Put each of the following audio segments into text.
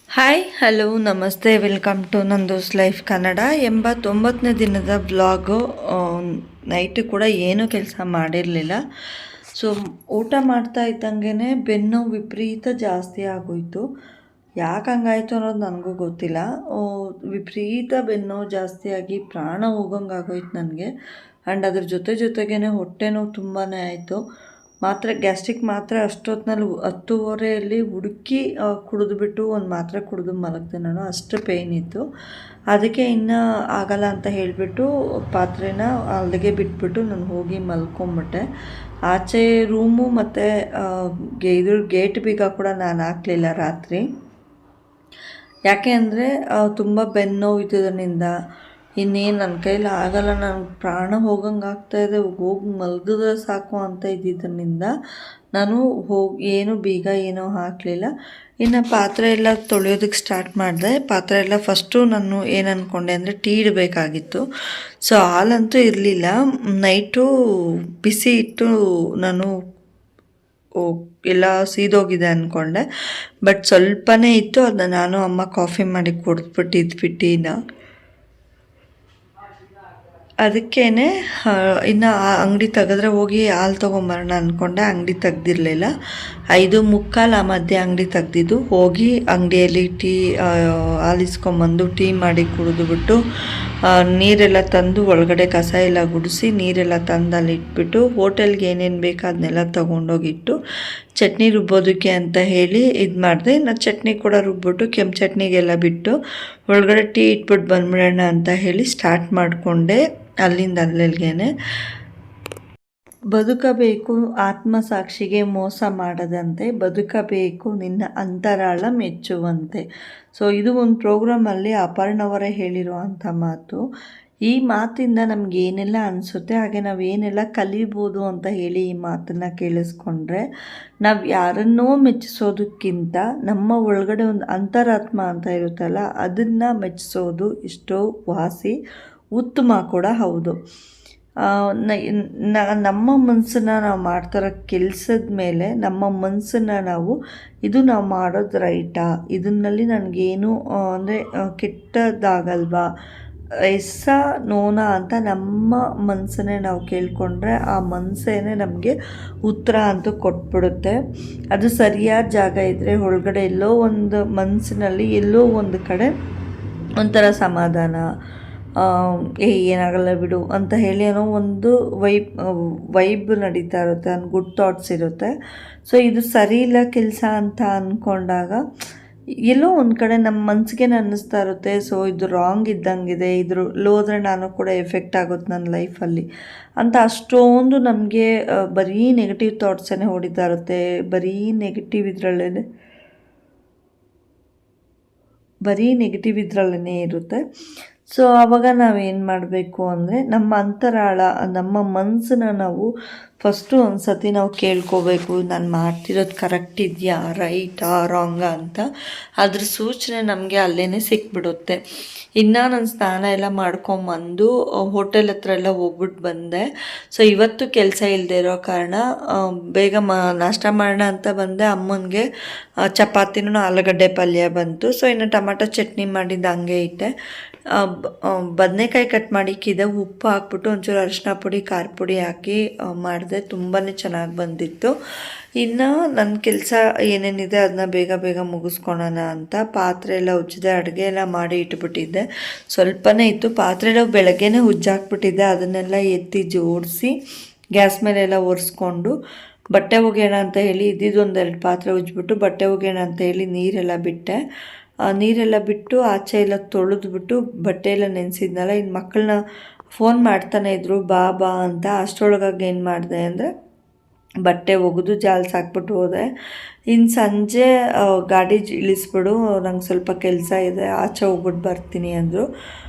Hi hello ನಮಸ್ತೆ welcome to ನಂದೂಸ್ life Kannada. 89ನೇ ದಿನದ vlog. Night ಕೂಡ ಏನೂ ಕೆಲಸ ಮಾಡಿರಲಿಲ್ಲ. ಸೊ ಊಟ ಮಾಡ್ತಾ ಇದ್ದಂಗೆ ಬೆನ್ನು ವಿಪರೀತ ಜಾಸ್ತಿ ಆಗೋಯಿತು. ಯಾಕೆ ಹಂಗಾಯಿತು ಅನ್ನೋದು ನನಗೂ ಗೊತ್ತಿಲ್ಲ. ವಿಪರೀತ ಬೆನ್ನು ಜಾಸ್ತಿಯಾಗಿ ಪ್ರಾಣ ಹೋಗಂಗೆ ಆಗೋಯ್ತು ನನಗೆ. ಆ್ಯಂಡ್ ಅದ್ರ ಜೊತೆಗೇ ಹೊಟ್ಟೆ ನೋವು ತುಂಬಾ ಆಯಿತು. ಮಾತ್ರೆ ಗ್ಯಾಸ್ಟ್ರಿಕ್ ಮಾತ್ರೆ ಅಷ್ಟೊತ್ತಿನಲ್ಲಿ 10:30 ಹುಡುಕಿ ಕುಡಿದ್ಬಿಟ್ಟು ಒಂದು ಮಾತ್ರೆ ಕುಡಿದು ಮಲಗ್ದೆ ನಾನು. ಅಷ್ಟು ಪೇಯ್ನ್ ಇತ್ತು. ಅದಕ್ಕೆ ಇನ್ನೂ ಆಗಲ್ಲ ಅಂತ ಹೇಳಿಬಿಟ್ಟು ಪಾತ್ರೆನ ಅಲ್ಲಿಗೆ ಬಿಟ್ಬಿಟ್ಟು ನಾನು ಹೋಗಿ ಮಲ್ಕೊಂಬಿಟ್ಟೆ. ಆಚೆ ರೂಮು ಮತ್ತು ಗೇಟ್ ಬೀಗ ಕೂಡ ನಾನು ಹಾಕಲಿಲ್ಲ ರಾತ್ರಿ. ಯಾಕೆ ಅಂದರೆ ತುಂಬ ಬೆನ್ನು ನೋವು ಇದ್ದಿದ್ದರಿಂದ ಇನ್ನೇನು ನನ್ನ ಕೈಲಿ ಆಗಲ್ಲ, ನನಗೆ ಪ್ರಾಣ ಹೋಗಂಗೆ ಆಗ್ತಾಯಿದೆ, ಹೋಗಿ ಮಲಗಿದ್ರೆ ಸಾಕು ಅಂತ ಇದ್ದಿದ್ದರಿಂದ ನಾನು ಏನು ಬೀಗ ಏನೋ ಹಾಕಲಿಲ್ಲ. ಇನ್ನು ಪಾತ್ರೆ ಎಲ್ಲ ತೊಳೆಯೋದಕ್ಕೆ ಸ್ಟಾರ್ಟ್ ಮಾಡಿದೆ. ಪಾತ್ರೆ ಎಲ್ಲ ಫಸ್ಟು ನಾನು ಏನು ಅಂದ್ಕೊಂಡೆ ಅಂದರೆ ಟೀ ಇಡಬೇಕಾಗಿತ್ತು. ಸೊ ಹಾಲಂತೂ ಇರಲಿಲ್ಲ. ನೈಟು ಬಿಸಿ ಇಟ್ಟು ನಾನು ಎಲ್ಲ ಸೀದೋಗಿದೆ ಅಂದ್ಕೊಂಡೆ. ಬಟ್ ಸ್ವಲ್ಪನೇ ಇತ್ತು. ಅದನ್ನ ನಾನು ಅಮ್ಮ ಕಾಫಿ ಮಾಡಿ ಕುಡಿದ್ಬಿಟ್ಟಿದ್ವಿ ಟೀನ. ಅದಕ್ಕೇ ಇನ್ನು ಆ ಅಂಗಡಿ ತೆಗೆದ್ರೆ ಹೋಗಿ ಹಾಲು ತೊಗೊಂಬರೋಣ ಅಂದ್ಕೊಂಡೆ. ಅಂಗಡಿ ತೆಗ್ದಿರಲಿಲ್ಲ. 5:45 ಆ ಮಧ್ಯೆ ಅಂಗಡಿ ತೆಗ್ದಿದ್ದು. ಹೋಗಿ ಅಂಗಡಿಯಲ್ಲಿ ಟೀ ಹಾಲು ಇಸ್ಕೊಂಬಂದು ಟೀ ಮಾಡಿ ಕುಡಿದ್ಬಿಟ್ಟು ನೀರೆಲ್ಲ ತಂದು ಒಳಗಡೆ ಕಸ ಎಲ್ಲ ಗುಡಿಸಿ ನೀರೆಲ್ಲ ತಂದು ಅಲ್ಲಿ ಇಟ್ಬಿಟ್ಟು ಹೋಟೆಲ್ಗೆ ಏನೇನು ಬೇಕು ಅದನ್ನೆಲ್ಲ ತೊಗೊಂಡೋಗಿಟ್ಟು ಚಟ್ನಿ ರುಬ್ಬೋದಕ್ಕೆ ಅಂತ ಹೇಳಿ ಇದು ಮಾಡಿದೆ. ನಾನು ಚಟ್ನಿ ಕೂಡ ರುಬ್ಬಿಟ್ಟು ಕೆಂಪು ಚಟ್ನಿಗೆಲ್ಲ ಬಿಟ್ಟು ಒಳಗಡೆ ಟೀ ಇಟ್ಬಿಟ್ಟು ಬಂದ್ಬಿಡೋಣ ಅಂತ ಹೇಳಿ ಸ್ಟಾರ್ಟ್ ಮಾಡಿಕೊಂಡೆ. ಅಲ್ಲಿಂದ ಅಲ್ಲಿಗೆ ಬದುಕಬೇಕು ಆತ್ಮಸಾಕ್ಷಿಗೆ ಮೋಸ ಮಾಡದಂತೆ, ಬದುಕಬೇಕು ನಿನ್ನ ಅಂತರಾಳ ಮೆಚ್ಚುವಂತೆ. ಸೊ ಇದು ಒಂದು ಪ್ರೋಗ್ರಾಮಲ್ಲಿ ಅಪರ್ಣವರೇ ಹೇಳಿರುವಂಥ ಮಾತು. ಈ ಮಾತಿಂದ ನಮ್ಗೆ ಏನೆಲ್ಲ ಅನಿಸುತ್ತೆ, ಹಾಗೆ ನಾವು ಏನೆಲ್ಲ ಕಲಿಬೋದು ಅಂತ ಹೇಳಿ ಈ ಮಾತನ್ನು ಕೇಳಿಸ್ಕೊಂಡ್ರೆ, ನಾವು ಯಾರನ್ನೋ ಮೆಚ್ಚಿಸೋದಕ್ಕಿಂತ ನಮ್ಮ ಒಳಗಡೆ ಒಂದು ಅಂತರಾತ್ಮ ಅಂತ ಇರುತ್ತಲ್ಲ, ಅದನ್ನು ಮೆಚ್ಚಿಸೋದು ಎಷ್ಟೋ ವಾಸಿ, ಉತ್ತಮ ಕೂಡ ಹೌದು. ನಮ್ಮ ಮನಸ್ಸನ್ನು ನಾವು ಮಾಡ್ತಿರೋ ಕೆಲಸದ ಮೇಲೆ ನಮ್ಮ ಮನಸ್ಸನ್ನು ಇದು ನಾವು ಮಾಡೋದು ರೈಟಾ, ಇದನ್ನಲ್ಲಿ ನನಗೇನು ಅಂದರೆ ಕೆಟ್ಟದಾಗಲ್ವಾ, ಎಸ್ಸ ನೋನಾ ಅಂತ ನಮ್ಮ ಮನಸ್ಸನ್ನೇ ನಾವು ಕೇಳಿಕೊಂಡ್ರೆ ಆ ಮನಸ್ಸೇನೆ ನಮಗೆ ಉತ್ತರ ಅಂತೂ ಕೊಟ್ಬಿಡುತ್ತೆ. ಅದು ಸರಿಯಾದ ಜಾಗ ಇದ್ದರೆ ಒಳಗಡೆ ಎಲ್ಲೋ ಒಂದು ಮನಸ್ಸಿನಲ್ಲಿ ಎಲ್ಲೋ ಒಂದು ಕಡೆ ಒಂಥರ ಸಮಾಧಾನ, ಏನಾಗಲ್ಲ ಬಿಡು ಅಂತ ಹೇಳಿ ಏನೋ ಒಂದು ವೈಬ್ ನಡೀತಾ ಇರುತ್ತೆ, ಗುಡ್ ಥಾಟ್ಸ್ ಇರುತ್ತೆ. ಸೊ ಇದು ಸರಿ ಇಲ್ಲ ಕೆಲಸ ಅಂತ ಅಂದ್ಕೊಂಡಾಗ ಎಲ್ಲೋ ಒಂದು ಕಡೆ ನಮ್ಮ ಮನಸ್ಸಿಗೆ ಅನ್ನಿಸ್ತಾ ಇರುತ್ತೆ, ಸೊ ಇದು ರಾಂಗ್ ಇದ್ದಂಗಿದೆ, ಹೋದರೆ ನಾನು ಕೂಡ ಎಫೆಕ್ಟ್ ಆಗುತ್ತೆ ನನ್ನ ಲೈಫಲ್ಲಿ ಅಂತ. ಅಷ್ಟೊಂದು ನಮಗೆ ಬರೀ ನೆಗೆಟಿವ್ ಥಾಟ್ಸನ್ನೇ ಹೊಡಿತಾ ಇರುತ್ತೆ, ಬರೀ ನೆಗೆಟಿವ್ ಇದರಲ್ಲೇ ಇರುತ್ತೆ. ಸೊ ಆವಾಗ ನಾವೇನು ಮಾಡಬೇಕು ಅಂದರೆ ನಮ್ಮ ಅಂತರಾಳ, ನಮ್ಮ ಮನಸ್ಸನ್ನ ನಾವು ಫಸ್ಟು ಒಂದು ಸತಿ ನಾವು ಕೇಳ್ಕೋಬೇಕು, ನಾನು ಮಾಡ್ತಿರೋದು ಕರೆಕ್ಟ್ ಇದೆಯಾ, ರೈಟಾ ರಾಂಗಾ ಅಂತ. ಅದ್ರ ಸೂಚನೆ ನಮಗೆ ಅಲ್ಲೇ ಸಿಕ್ಬಿಡುತ್ತೆ. ಇನ್ನು ನಾನು ಸ್ನಾನ ಎಲ್ಲ ಮಾಡ್ಕೊಂಬಂದು ಹೋಟೆಲ್ ಹತ್ರ ಎಲ್ಲ ಹೋಗ್ಬಿಟ್ಟು ಬಂದೆ. ಸೊ ಇವತ್ತು ಕೆಲಸ ಇಲ್ಲದೆ ಇರೋ ಕಾರಣ ಬೇಗ ನಾಷ್ಟ ಮಾಡೋಣ ಅಂತ ಬಂದೆ. ಅಮ್ಮನಿಗೆ ಚಪಾತಿನೂ ಆಲೂಗಡ್ಡೆ ಪಲ್ಯ ಬಂತು. ಸೊ ಇನ್ನು ಟೊಮಾಟೊ ಚಟ್ನಿ ಮಾಡಿದ್ದು ಹಂಗೆ ಇಟ್ಟೆ. ಬದನೆಕಾಯಿ ಕಟ್ ಮಾಡಿಕ್ಕಿದೆ, ಉಪ್ಪು ಹಾಕ್ಬಿಟ್ಟು ಒಂಚೂರು ಅರಿಶಿನ ಪುಡಿ ಖಾರ ಪುಡಿ ಹಾಕಿ ಮಾಡಿದೆ. ತುಂಬಾ ಚೆನ್ನಾಗಿ ಬಂದಿತ್ತು. ಇನ್ನು ನನ್ನ ಕೆಲಸ ಏನೇನಿದೆ ಅದನ್ನ ಬೇಗ ಮುಗಿಸ್ಕೊಳೋಣ ಅಂತ ಪಾತ್ರೆ ಎಲ್ಲ ಉಜ್ಜಿದೆ, ಅಡುಗೆ ಎಲ್ಲ ಮಾಡಿ ಇಟ್ಬಿಟ್ಟಿದ್ದೆ. ಸ್ವಲ್ಪನೇ ಇತ್ತು ಪಾತ್ರೆ ಎಲ್ಲ, ಬೆಳಗ್ಗೆನೇ ಉಜ್ಜಾಕ್ಬಿಟ್ಟಿದ್ದೆ. ಅದನ್ನೆಲ್ಲ ಎತ್ತಿ ಜೋಡಿಸಿ ಗ್ಯಾಸ್ ಮೇಲೆಲ್ಲ ಒರೆಸ್ಕೊಂಡು ಬಟ್ಟೆ ಒಗೆಯೋಣ ಅಂತ ಹೇಳಿ ಒಂದೆರಡು ಪಾತ್ರೆ ಉಜ್ಜಿಬಿಟ್ಟು ಬಟ್ಟೆ ಒಗೆಯೋಣ ಅಂತ ಹೇಳಿ ನೀರೆಲ್ಲ ಬಿಟ್ಟು ಆಚೆ ಎಲ್ಲ ತೊಳೆದ್ಬಿಟ್ಟು ಬಟ್ಟೆ ಎಲ್ಲ ನೆನೆಸಿದ್ನಲ್ಲ. ಇನ್ನು ಮಕ್ಕಳನ್ನ ಫೋನ್ ಮಾಡ್ತಾನೆ ಇದ್ರು ಬಾ ಅಂತ. ಅಷ್ಟರೊಳಗಾಗಿ ಏನು ಮಾಡಿದೆ ಅಂದರೆ ಬಟ್ಟೆ ಒಗೆದು ಜಾಲ್ಸಿ ಹಾಕ್ಬಿಟ್ಟು ಹೋದೆ. ಇನ್ನು ಸಂಜೆ ಗಾಡಿ ಇಳಿಸ್ಬಿಡು, ನಂಗೆ ಸ್ವಲ್ಪ ಕೆಲಸ ಇದೆ, ಆಚೆ ಹೋಗ್ಬಿಟ್ಟು ಬರ್ತೀನಿ ಅಂದರು.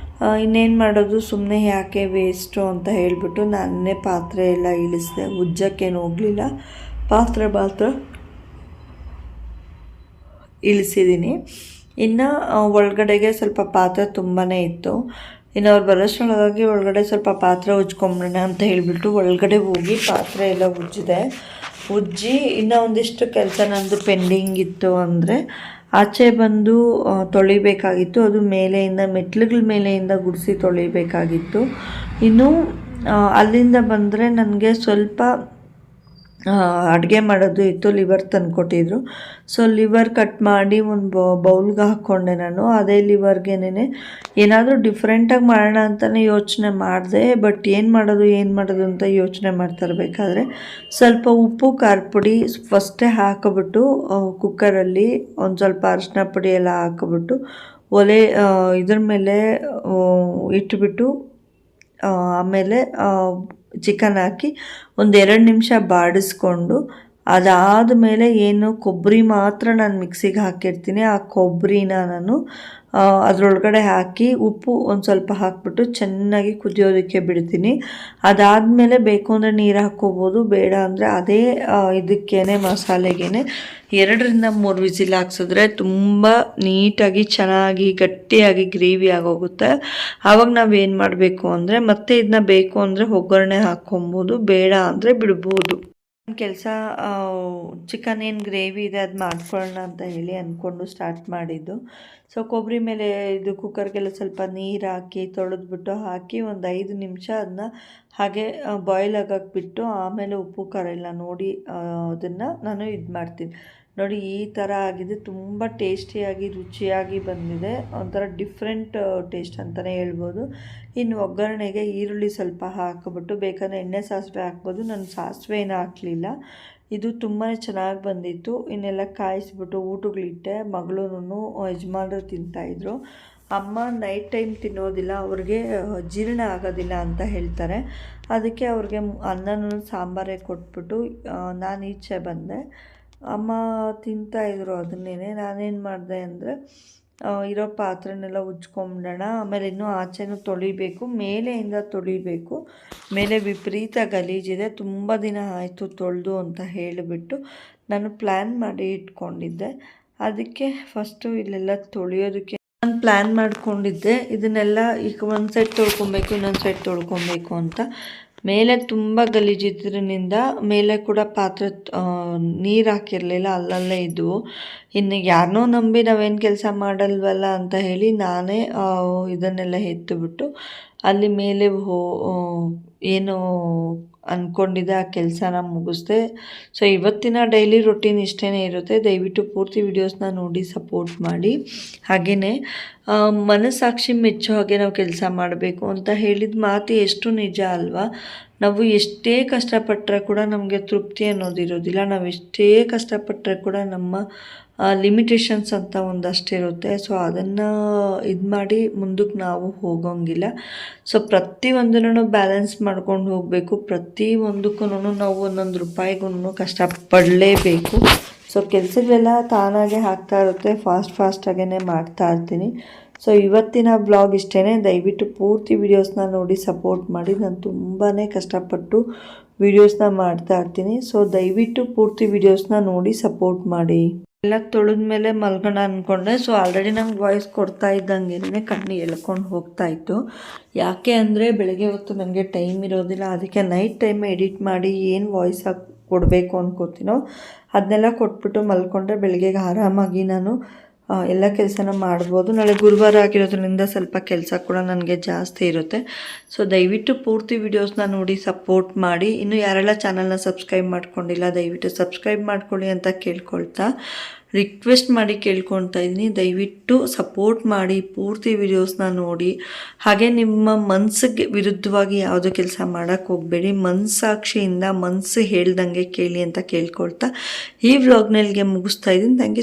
ಇನ್ನೇನು ಮಾಡೋದು, ಸುಮ್ಮನೆ ಯಾಕೆ ವೇಸ್ಟು ಅಂತ ಹೇಳಿಬಿಟ್ಟು ನಾನೇ ಪಾತ್ರೆ ಎಲ್ಲ ಇಳಿಸಿದೆ. ಉಜ್ಜಕ್ಕೇನು ಹೋಗಲಿಲ್ಲ, ಪಾತ್ರೆ ಮಾತ್ರ ಇಳಿಸಿದ್ದೀನಿ. ಇನ್ನು ಒಳಗಡೆಗೆ ಸ್ವಲ್ಪ ಪಾತ್ರೆ ತುಂಬಾ ಇತ್ತು. ಇನ್ನು ಅವ್ರು ಬರೋಷ್ಟರೊಳಗಾಗಿ ಒಳಗಡೆ ಸ್ವಲ್ಪ ಪಾತ್ರೆ ಉಜ್ಕೊಂಬಿಡೋಣ ಅಂತ ಹೇಳಿಬಿಟ್ಟು ಒಳಗಡೆ ಹೋಗಿ ಪಾತ್ರೆ ಎಲ್ಲ ಉಜ್ಜಿದೆ. ಇನ್ನೂ ಒಂದಿಷ್ಟು ಕೆಲಸ ನಂದು ಪೆಂಡಿಂಗ್ ಇತ್ತು ಅಂದರೆ ಆಚೆ ಬಂದು ತೊಳಿಬೇಕಾಗಿತ್ತು. ಅದು ಮೇಲೆಯಿಂದ ಮೆಟ್ಲುಗಳ ಮೇಲೆಯಿಂದ ಗುಡಿಸಿ ತೊಳಿಬೇಕಾಗಿತ್ತು. ಇನ್ನು ಅಲ್ಲಿಂದ ಬಂದರೆ ನನಗೆ ಸ್ವಲ್ಪ ಅಡುಗೆ ಮಾಡೋದು ಇತ್ತು. ಲಿವರ್ ತಂದುಕೊಟ್ಟಿದ್ರು. ಸೊ ಲಿವರ್ ಕಟ್ ಮಾಡಿ ಒಂದು ಬೌಲ್ಗೆ ಹಾಕ್ಕೊಂಡೆ ನಾನು. ಅದೇ ಲಿವರ್ಗೆನೇ ಏನಾದರೂ ಡಿಫ್ರೆಂಟಾಗಿ ಮಾಡೋಣ ಅಂತಲೇ ಯೋಚನೆ ಮಾಡಿದೆ. ಬಟ್ ಏನು ಮಾಡೋದು ಅಂತ ಯೋಚನೆ ಮಾಡ್ತಿರ್ಬೇಕಾದ್ರೆ ಸ್ವಲ್ಪ ಉಪ್ಪು ಖಾರ ಪುಡಿ ಫಸ್ಟೇ ಹಾಕಿಬಿಟ್ಟು ಕುಕ್ಕರಲ್ಲಿ ಒಂದು ಸ್ವಲ್ಪ ಅರಿಶಿನ ಪುಡಿ ಎಲ್ಲ ಹಾಕಿಬಿಟ್ಟು ಒಲೆ ಇದ್ರ ಮೇಲೆ ಇಟ್ಬಿಟ್ಟು ಆಮೇಲೆ ಚಿಕನ್ ಹಾಕಿ ಒಂದು 2 ನಿಮಿಷ ಬಾಡಿಸ್ಕೊಂಡು ಅದಾದ ಮೇಲೆ ಏನು ಕೊಬ್ಬರಿ ಮಾತ್ರ ನಾನು ಮಿಕ್ಸಿಗೆ ಹಾಕಿರ್ತೀನಿ. ಆ ಕೊಬ್ಬರಿನ ನಾನು ಅದರೊಳಗಡೆ ಹಾಕಿ ಉಪ್ಪು ಒಂದು ಸ್ವಲ್ಪ ಹಾಕ್ಬಿಟ್ಟು ಚೆನ್ನಾಗಿ ಕುದಿಯೋದಕ್ಕೆ ಬಿಡ್ತೀನಿ. ಅದಾದಮೇಲೆ ಬೇಕು ಅಂದರೆ ನೀರು ಹಾಕ್ಕೋಬೋದು, ಬೇಡ ಅಂದರೆ ಅದೇ ಇದಕ್ಕೇನೆ ಮಸಾಲೆಗೇನೆ 2 ರಿಂದ 3 ವಿಸಿಲ್ ಹಾಕ್ಸಿದ್ರೆ ತುಂಬ ನೀಟಾಗಿ ಚೆನ್ನಾಗಿ ಗಟ್ಟಿಯಾಗಿ ಗ್ರೇವಿ ಆಗೋಗುತ್ತೆ. ಆವಾಗ ನಾವೇನು ಮಾಡಬೇಕು ಅಂದರೆ ಮತ್ತೆ ಇದನ್ನ ಬೇಕು ಅಂದರೆ ಒಗ್ಗರಣೆ ಹಾಕ್ಕೊಬೋದು, ಬೇಡ ಅಂದರೆ ಬಿಡ್ಬೋದು. ಕೆಲಸ ಚಿಕನ್ ಏನು ಗ್ರೇವಿ ಇದೆ ಅದು ಮಾಡ್ಕೊಳ್ಳೋಣ ಅಂತ ಹೇಳಿ ಅಂದ್ಕೊಂಡು ಸ್ಟಾರ್ಟ್ ಮಾಡಿದ್ದು. ಸೊ ಕೊಬ್ಬರಿ ಮೇಲೆ ಇದು ಕುಕ್ಕರ್ಗೆಲ್ಲ ಸ್ವಲ್ಪ ನೀರು ಹಾಕಿ ತೊಳೆದ್ಬಿಟ್ಟು ಹಾಕಿ ಒಂದು 5 ನಿಮಿಷ ಅದನ್ನ ಹಾಗೆ ಬಾಯ್ಲ್ ಆಗಕ್ಕೆ ಬಿಟ್ಟು ಆಮೇಲೆ ಉಪ್ಪು ಖಾರ ಎಲ್ಲ ನೋಡಿ ಅದನ್ನು ನಾನು ಇದು ಮಾಡ್ತೀನಿ. ನೋಡಿ ಈ ಥರ ಆಗಿದೆ. ತುಂಬ ಟೇಸ್ಟಿಯಾಗಿ ರುಚಿಯಾಗಿ ಬಂದಿದೆ. ಒಂಥರ ಡಿಫ್ರೆಂಟ್ ಟೇಸ್ಟ್ ಅಂತಲೇ ಹೇಳ್ಬೋದು. ಇನ್ನು ಒಗ್ಗರಣೆಗೆ ಈರುಳ್ಳಿ ಸ್ವಲ್ಪ ಹಾಕಿಬಿಟ್ಟು ಬೇಕಾದ್ರೆ ಎಣ್ಣೆ ಸಾಸಿವೆ ಹಾಕ್ಬೋದು. ನಾನು ಸಾಸಿವೆ ಏನೂ ಹಾಕಲಿಲ್ಲ. ಇದು ತುಂಬಾ ಚೆನ್ನಾಗಿ ಬಂದಿತ್ತು. ಇನ್ನೆಲ್ಲ ಕಾಯಿಸ್ಬಿಟ್ಟು ಊಟಗಳಿಟ್ಟೆ. ಮಗಳೂ ಯಜಮಾನರು ತಿಂತಾಯಿದ್ರು. ಅಮ್ಮ ನೈಟ್ ಟೈಮ್ ತಿನ್ನೋದಿಲ್ಲ, ಅವ್ರಿಗೆ ಜೀರ್ಣ ಆಗೋದಿಲ್ಲ ಅಂತ ಹೇಳ್ತಾರೆ. ಅದಕ್ಕೆ ಅವ್ರಿಗೆ ಅನ್ನನೂ ಸಾಂಬಾರೇ ಕೊಟ್ಬಿಟ್ಟು ನಾನು ಈಚೆ ಬಂದೆ. ಅಮ್ಮ ತಿಂತಾಯಿದ್ರು ಅದನ್ನೇ. ನಾನೇನು ಮಾಡಿದೆ ಅಂದರೆ ಇರೋ ಪಾತ್ರೆನೆಲ್ಲ ಉಜ್ಕೊಂಬಿಡೋಣ, ಆಮೇಲೆ ಇನ್ನೂ ಆಚೆನೂ ತೊಳಿಬೇಕು, ಮೇಲೆಯಿಂದ ತೊಳಿಬೇಕು. ಮೇಲೆ ವಿಪರೀತ ಗಲೀಜಿದೆ, ತುಂಬ ದಿನ ಆಯಿತು ತೊಳೆದು ಅಂತ ಹೇಳಿಬಿಟ್ಟು ನಾನು ಪ್ಲ್ಯಾನ್ ಮಾಡಿ ಇಟ್ಕೊಂಡಿದ್ದೆ. ಅದಕ್ಕೆ ಫಸ್ಟು ಇಲ್ಲೆಲ್ಲ ತೊಳೆಯೋದಕ್ಕೆ ನಾನು ಪ್ಲ್ಯಾನ್ ಮಾಡ್ಕೊಂಡಿದ್ದೆ. ಇದನ್ನೆಲ್ಲ ಈಗ ಒಂದು ಸೈಡ್ ತೊಳ್ಕೊಬೇಕು, ಇನ್ನೊಂದು ಸೈಡ್ ತೊಳ್ಕೊಬೇಕು ಅಂತ. ಮೇಲೆ ತುಂಬ ಗಲೀಜಿದ್ರಿಂದ ಮೇಲೆ ಕೂಡ ಪಾತ್ರೆ ನೀರು ಹಾಕಿರಲಿಲ್ಲ, ಅಲ್ಲಲ್ಲೇ ಇದ್ದವು. ಇನ್ನು ಯಾರನ್ನೋ ನಂಬಿ ನಾವೇನು ಕೆಲಸ ಮಾಡಲ್ವಲ್ಲ ಅಂತ ಹೇಳಿ ನಾನೇ ಇದನ್ನೆಲ್ಲ ಎತ್ತಿಬಿಟ್ಟು ಅಲ್ಲಿ ಮೇಲೆ ಏನು ಅಂದ್ಕೊಂಡಿದ್ದೆ ಆ ಕೆಲಸನ ಮುಗಿಸ್ದೆ. ಸೊ ಇವತ್ತಿನ ಡೈಲಿ ರೊಟೀನ್ ಇಷ್ಟೇ ಇರುತ್ತೆ. ದಯವಿಟ್ಟು ಪೂರ್ತಿ ವಿಡಿಯೋಸ್ನ ನೋಡಿ ಸಪೋರ್ಟ್ ಮಾಡಿ. ಹಾಗೆಯೇ ಮನಸ್ಸಾಕ್ಷಿ ಮೆಚ್ಚೋ ಹಾಗೆ ನಾವು ಕೆಲಸ ಮಾಡಬೇಕು ಅಂತ ಹೇಳಿದ ಮಾತು ಎಷ್ಟು ನಿಜ ಅಲ್ವಾ. ನಾವು ಎಷ್ಟೇ ಕಷ್ಟಪಟ್ಟರೆ ಕೂಡ ನಮಗೆ ತೃಪ್ತಿ ಅನ್ನೋದಿರೋದಿಲ್ಲ. ನಾವು ಎಷ್ಟೇ ಕಷ್ಟಪಟ್ಟರೆ ಕೂಡ ನಮ್ಮ ಲಿಮಿಟೇಷನ್ಸ್ ಅಂತ ಒಂದಷ್ಟಿರುತ್ತೆ. ಸೊ ಅದನ್ನು ಇದು ಮಾಡಿ ಮುಂದಕ್ಕೆ ನಾವು ಹೋಗೋಂಗಿಲ್ಲ. ಸೊ ಪ್ರತಿಯೊಂದನ್ನು ಬ್ಯಾಲೆನ್ಸ್ ಮಾಡ್ಕೊಂಡು ಹೋಗಬೇಕು. ಪ್ರತಿಯೊಂದಕ್ಕೂ ನಾವು ಒಂದೊಂದು ರೂಪಾಯಿಗೂ ಕಷ್ಟಪಡಲೇಬೇಕು. ಸೊ ಕೆಲಸಗಳೆಲ್ಲ ತಾನಾಗೆ ಆಗ್ತಾ ಇರುತ್ತೆ, ಫಾಸ್ಟಾಗೇ ಮಾಡ್ತಾ ಇರ್ತೀನಿ. ಸೊ ಇವತ್ತಿನ ಬ್ಲಾಗ್ ಇಷ್ಟೇ. ದಯವಿಟ್ಟು ಪೂರ್ತಿ ವಿಡಿಯೋಸ್ನ ನೋಡಿ ಸಪೋರ್ಟ್ ಮಾಡಿ. ನಾನು ತುಂಬಾ ಕಷ್ಟಪಟ್ಟು ವಿಡಿಯೋಸ್ನ ಮಾಡ್ತಾ ಇರ್ತೀನಿ. ಸೊ ದಯವಿಟ್ಟು ಪೂರ್ತಿ ವಿಡಿಯೋಸ್ನ ನೋಡಿ ಸಪೋರ್ಟ್ ಮಾಡಿ. ಎಲ್ಲ ತೊಳೆದ ಮೇಲೆ ಮಲ್ಗೋಣ ಅಂದ್ಕೊಂಡೆ. ಸೊ ಆಲ್ರೆಡಿ ನಂಗೆ ವಾಯ್ಸ್ ಕೊಡ್ತಾ ಇದ್ದಂಗೆ ಕಣ್ಣು ಎಳ್ಕೊಂಡು ಹೋಗ್ತಾಯಿತ್ತು. ಯಾಕೆ ಅಂದರೆ ಬೆಳಗ್ಗೆ ಹೊತ್ತು ನನಗೆ ಟೈಮ್ ಇರೋದಿಲ್ಲ. ಅದಕ್ಕೆ ನೈಟ್ ಟೈಮ್ ಎಡಿಟ್ ಮಾಡಿ ಏನು ವಾಯ್ಸ್ ಹಾಕಿ ಕೊಡಬೇಕು ಅನ್ಕೋತೀನೋ ಅದನ್ನೆಲ್ಲ ಕೊಟ್ಬಿಟ್ಟು ಮಲ್ಕೊಂಡ್ರೆ ಬೆಳಗ್ಗೆಗೆ ಆರಾಮಾಗಿ ನಾನು ಎಲ್ಲ ಕೆಲಸನ ಮಾಡ್ಬೋದು. ನಾಳೆ ಗುರುವಾರ ಆಗಿರೋದ್ರಿಂದ ಸ್ವಲ್ಪ ಕೆಲಸ ಕೂಡ ನನಗೆ ಜಾಸ್ತಿ ಇರುತ್ತೆ. ಸೊ ದಯವಿಟ್ಟು ಪೂರ್ತಿ ವಿಡಿಯೋಸ್ನ ನೋಡಿ ಸಪೋರ್ಟ್ ಮಾಡಿ. ಇನ್ನು ಯಾರೆಲ್ಲ ಚಾನಲ್ನ ಸಬ್ಸ್ಕ್ರೈಬ್ ಮಾಡ್ಕೊಂಡಿಲ್ಲ ದಯವಿಟ್ಟು ಸಬ್ಸ್ಕ್ರೈಬ್ ಮಾಡ್ಕೊಳ್ಳಿ ಅಂತ ಕೇಳ್ಕೊಳ್ತಾ ರಿಕ್ವೆಸ್ಟ್ ಮಾಡಿ ಕೇಳ್ಕೊಳ್ತಾ ಇದ್ದೀನಿ. ದಯವಿಟ್ಟು ಸಪೋರ್ಟ್ ಮಾಡಿ, ಪೂರ್ತಿ ವಿಡಿಯೋಸ್ನ ನೋಡಿ. ಹಾಗೆ ನಿಮ್ಮ ಮನಸ್ಸಿಗೆ ವಿರುದ್ಧವಾಗಿ ಯಾವುದೋ ಕೆಲಸ ಮಾಡೋಕ್ಕೆ ಹೋಗಬೇಡಿ. ಮನಸ್ಸಾಕ್ಷಿಯಿಂದ ಮನಸ್ಸು ಹೇಳ್ದಂಗೆ ಕೇಳಿ ಅಂತ ಕೇಳ್ಕೊಳ್ತಾ ಈ ವ್ಲಾಗ್ನಲ್ಲಿಗೆ ಮುಗಿಸ್ತಾ ಇದ್ದೀನಿ. Thank you.